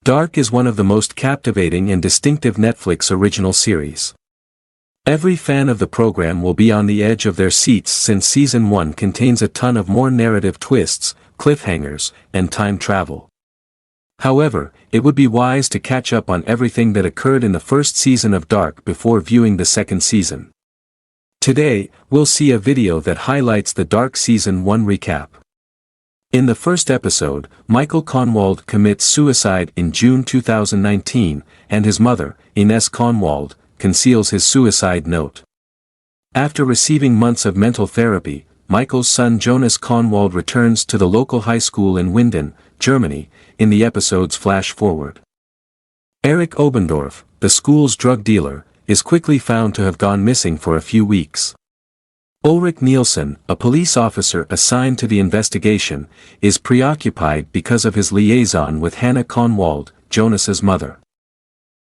Dark is one of the most captivating and distinctive Netflix original series. Every fan of the program will be on the edge of their seats since Season 1 contains a ton of more narrative twists, cliffhangers, and time travel. However, it would be wise to catch up on everything that occurred in the first season of Dark before viewing the second season. Today, we'll see a video that highlights the Dark Season 1 recap. In the first episode, Michael Kahnwald commits suicide in June 2019, and his mother, Ines Kahnwald, conceals his suicide note. After receiving months of mental therapy, Michael's son Jonas Kahnwald returns to the local high school in Winden, Germany, in the episode's flash forward. Erich Obendorf, the school's drug dealer, is quickly found to have gone missing for a few weeks. Ulrich Nielsen, a police officer assigned to the investigation, is preoccupied because of his liaison with Hannah Kahnwald, Jonas's mother.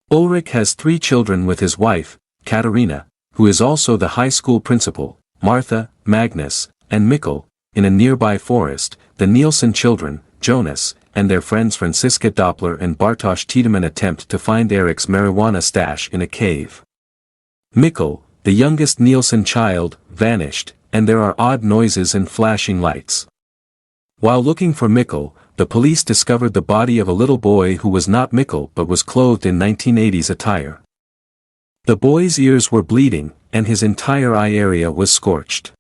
Ulrich has 3 children with his wife, Katharina, who is also the high school principal, Martha, Magnus, and Mikkel. In a nearby forest, the Nielsen children, Jonas, and their friends Franziska Doppler and Bartosz Tiedemann attempt to find Erich's marijuana stash in a cave. Mikkel, the youngest Nielsen child, vanished, and there are odd noises and flashing lights. While looking for Mikkel, the police discovered the body of a little boy who was not Mikkel but was clothed in 1980s attire. The boy's ears were bleeding, and his entire eye area was scorched.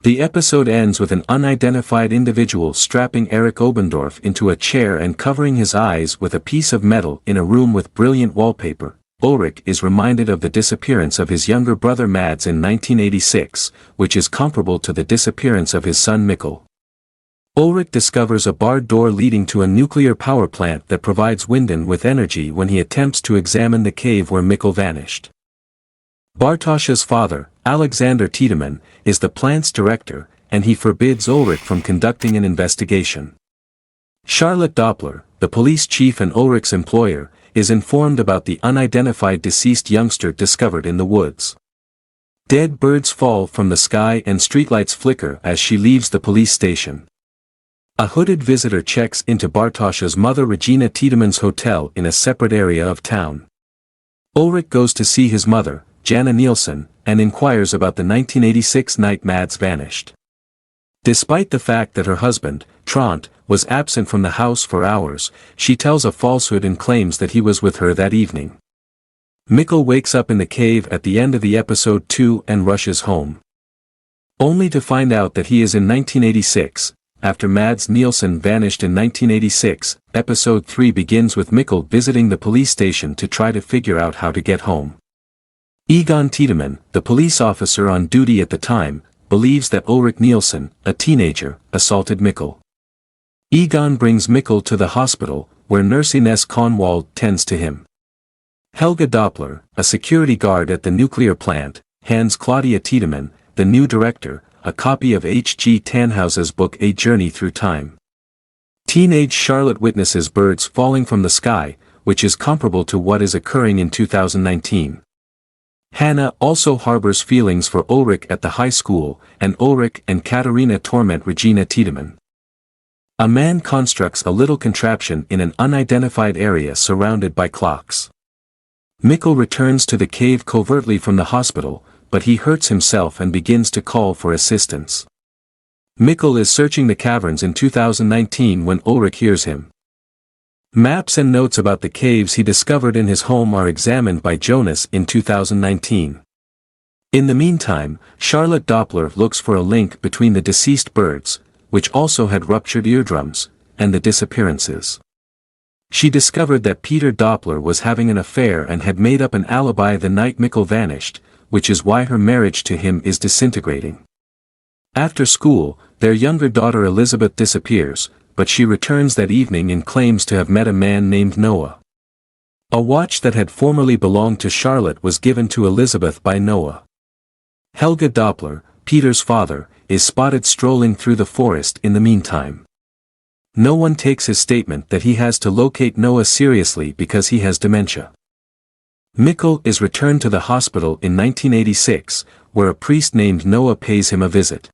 The episode ends with an unidentified individual strapping Erich Obendorf into a chair and covering his eyes with a piece of metal in a room with brilliant wallpaper. Ulrich is reminded of the disappearance of his younger brother Mads in 1986, which is comparable to the disappearance of his son Mikkel. Ulrich discovers a barred door leading to a nuclear power plant that provides Winden with energy when he attempts to examine the cave where Mikkel vanished. Bartosz's father, Alexander Tiedemann, is the plant's director, and he forbids Ulrich from conducting an investigation. Charlotte Doppler, the police chief and Ulrich's employer, is informed about the unidentified deceased youngster discovered in the woods. Dead birds fall from the sky and streetlights flicker as she leaves the police station. A hooded visitor checks into Bartosz's mother Regina Tiedemann's hotel in a separate area of town. Ulrich goes to see his mother, Jana Nielsen, and inquires about the 1986 night Mads vanished. Despite the fact that her husband, Trond, was absent from the house for hours, she tells a falsehood and claims that he was with her that evening. Mikkel wakes up in the cave at the end of the episode 2 and rushes home. Only to find out that he is in 1986, after Mads Nielsen vanished in 1986, episode 3 begins with Mikkel visiting the police station to try to figure out how to get home. Egon Tiedemann, the police officer on duty at the time, believes that Ulrich Nielsen, a teenager, assaulted Mikkel. Egon brings Mikkel to the hospital, where nurse Ines Kahnwald tends to him. Helga Doppler, a security guard at the nuclear plant, hands Claudia Tiedemann, the new director, a copy of H.G. Tannhauser's book A Journey Through Time. Teenage Charlotte witnesses birds falling from the sky, which is comparable to what is occurring in 2019. Hannah also harbors feelings for Ulrich at the high school, and Ulrich and Katharina torment Regina Tiedemann. A man constructs a little contraption in an unidentified area surrounded by clocks. Mikkel returns to the cave covertly from the hospital, but he hurts himself and begins to call for assistance. Mikkel is searching the caverns in 2019 when Ulrich hears him. Maps and notes about the caves he discovered in his home are examined by Jonas in 2019. In the meantime, Charlotte Doppler looks for a link between the deceased birds, which also had ruptured eardrums, and the disappearances. She discovered that Peter Doppler was having an affair and had made up an alibi the night Mikkel vanished, which is why her marriage to him is disintegrating. After school, their younger daughter Elizabeth disappears, but she returns that evening and claims to have met a man named Noah. A watch that had formerly belonged to Charlotte was given to Elizabeth by Noah. Helga Doppler, Peter's father, is spotted strolling through the forest in the meantime. No one takes his statement that he has to locate Noah seriously because he has dementia. Mikkel is returned to the hospital in 1986, where a priest named Noah pays him a visit.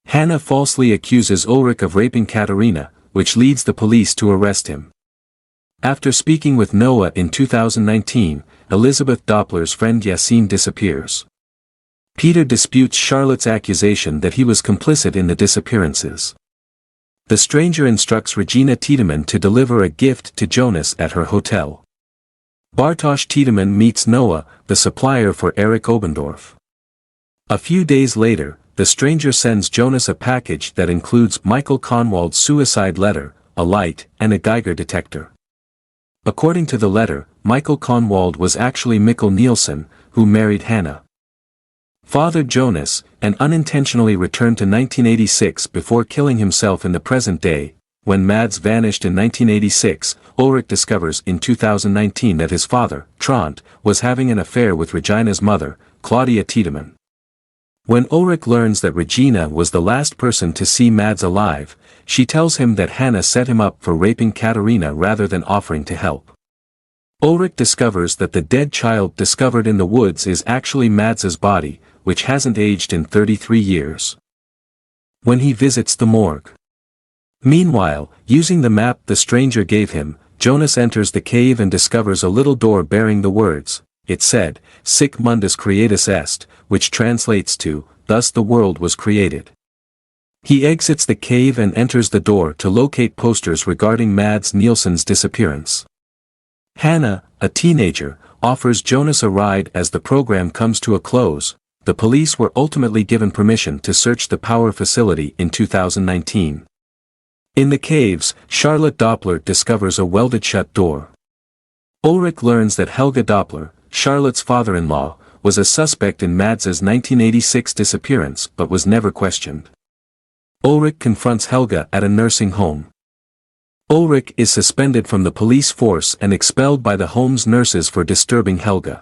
Hannah falsely accuses Ulrich of raping Katharina, which leads the police to arrest him. After speaking with Noah in 2019, Elizabeth Doppler's friend Yassine disappears. Peter disputes Charlotte's accusation that he was complicit in the disappearances. The stranger instructs Regina Tiedemann to deliver a gift to Jonas at her hotel. Bartosz Tiedemann meets Noah, the supplier for Eric Obendorf. A few days later, the stranger sends Jonas a package that includes Michael Kahnwald's suicide letter, a light, and a Geiger detector. According to the letter, Michael Kahnwald was actually Mikkel Nielsen, who married Hannah. Father Jonas, and unintentionally returned to 1986 before killing himself in the present day. When Mads vanished in 1986, Ulrich discovers in 2019 that his father, Trond, was having an affair with Regina's mother, Claudia Tiedemann. When Ulrich learns that Regina was the last person to see Mads alive, she tells him that Hannah set him up for raping Katarina rather than offering to help. Ulrich discovers that the dead child discovered in the woods is actually Mads's body, which hasn't aged in 33 years. When he visits the morgue. Meanwhile, using the map the stranger gave him, Jonas enters the cave and discovers a little door bearing the words, "It said, Sic mundus creatus est," which translates to, "Thus the world was created." He exits the cave and enters the door to locate posters regarding Mads Nielsen's disappearance. Hannah, a teenager, offers Jonas a ride as the program comes to a close. The police were ultimately given permission to search the power facility in 2019. In the caves, Charlotte Doppler discovers a welded-shut door. Ulrich learns that Helge Doppler, Charlotte's father-in-law, was a suspect in Mads's 1986 disappearance but was never questioned. Ulrich confronts Helge at a nursing home. Ulrich is suspended from the police force and expelled by the home's nurses for disturbing Helge.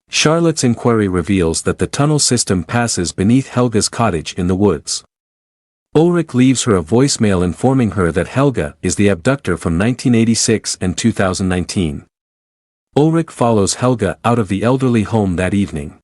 Charlotte's inquiry reveals that the tunnel system passes beneath Helge's cottage in the woods. Ulrich leaves her a voicemail informing her that Helge is the abductor from 1986 and 2019. Ulrich follows Helge out of the elderly home that evening.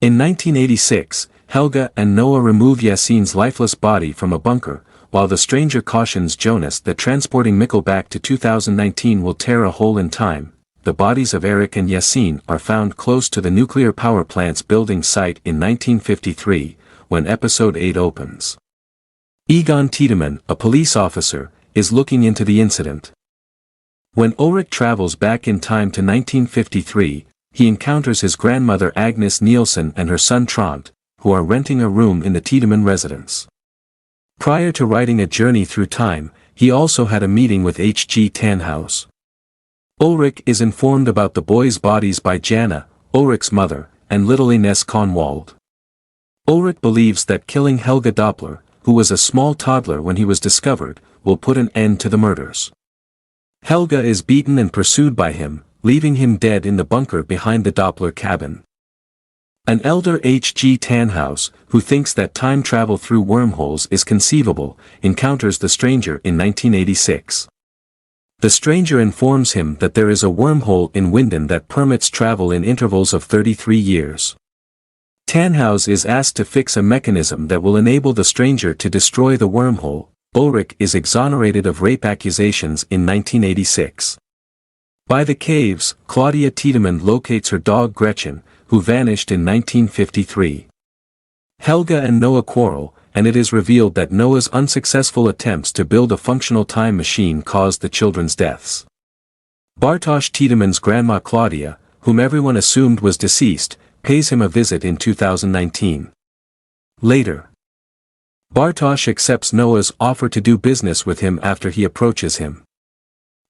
In 1986, Helge and Noah remove Yassine's lifeless body from a bunker, while the stranger cautions Jonas that transporting Mikkel back to 2019 will tear a hole in time. The bodies of Eric and Yassine are found close to the nuclear power plant's building site in 1953, when episode 8 opens. Egon Tiedemann, a police officer, is looking into the incident. When Ulrich travels back in time to 1953, he encounters his grandmother Agnes Nielsen and her son Trond, who are renting a room in the Tiedemann residence. Prior to writing A Journey Through Time, he also had a meeting with H.G. Tannhaus. Ulrich is informed about the boys' bodies by Jana, Ulrich's mother, and little Ines Kahnwald. Ulrich believes that killing Helge Doppler, who was a small toddler when he was discovered, will put an end to the murders. Helge is beaten and pursued by him, leaving him dead in the bunker behind the Doppler cabin. An elder H.G. Tannhaus, who thinks that time travel through wormholes is conceivable, encounters the stranger in 1986. The stranger informs him that there is a wormhole in Winden that permits travel in intervals of 33 years. Tannhaus is asked to fix a mechanism that will enable the stranger to destroy the wormhole. Ulrich is exonerated of rape accusations in 1986. By the caves, Claudia Tiedemann locates her dog Gretchen, who vanished in 1953. Helge and Noah quarrel, and it is revealed that Noah's unsuccessful attempts to build a functional time machine caused the children's deaths. Bartosz Tiedemann's grandma Claudia, whom everyone assumed was deceased, pays him a visit in 2019. Later, Bartosz accepts Noah's offer to do business with him after he approaches him.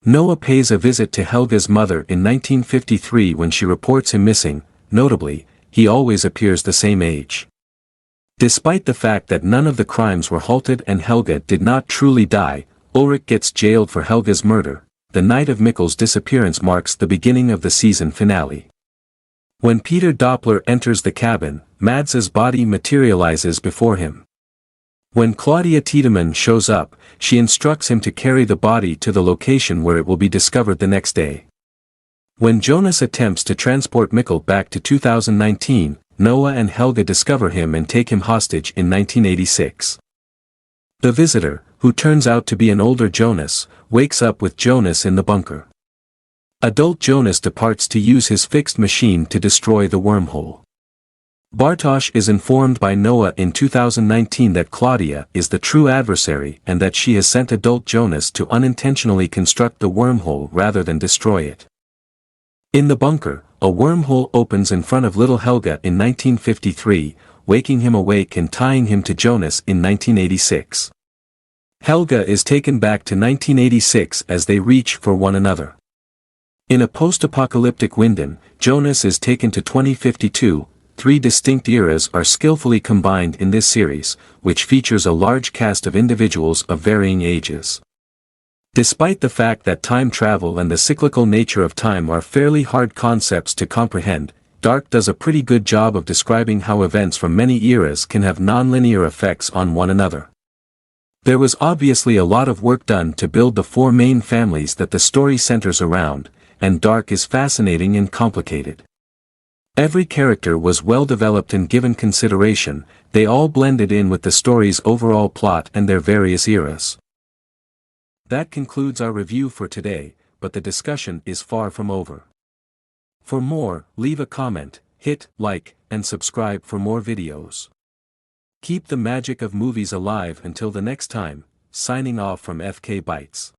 Noah pays a visit to Helge's mother in 1953 when she reports him missing. Notably, he always appears the same age. Despite the fact that none of the crimes were halted and Helge did not truly die, Ulrich gets jailed for Helge's murder. The night of Mikkel's disappearance marks the beginning of the season finale. When Peter Doppler enters the cabin, Mads's body materializes before him. When Claudia Tiedemann shows up, she instructs him to carry the body to the location where it will be discovered the next day. When Jonas attempts to transport Mikkel back to 2019, Noah and Helge discover him and take him hostage in 1986. The visitor, who turns out to be an older Jonas, wakes up with Jonas in the bunker. Adult Jonas departs to use his fixed machine to destroy the wormhole. Bartosz is informed by Noah in 2019 that Claudia is the true adversary and that she has sent adult Jonas to unintentionally construct the wormhole rather than destroy it. In the bunker, a wormhole opens in front of little Helga in 1953, waking him awake and tying him to Jonas in 1986. Helga is taken back to 1986 as they reach for one another. In a post-apocalyptic Winden, Jonas is taken to 2052. Three distinct eras are skillfully combined in this series, which features a large cast of individuals of varying ages. Despite the fact that time travel and the cyclical nature of time are fairly hard concepts to comprehend, Dark does a pretty good job of describing how events from many eras can have nonlinear effects on one another. There was obviously a lot of work done to build the four main families that the story centers around, and Dark is fascinating and complicated. Every character was well developed and given consideration, they all blended in with the story's overall plot and their various eras. That concludes our review for today, but the discussion is far from over. For more, leave a comment, hit like, and subscribe for more videos. Keep the magic of movies alive until the next time, signing off from FK Bytes.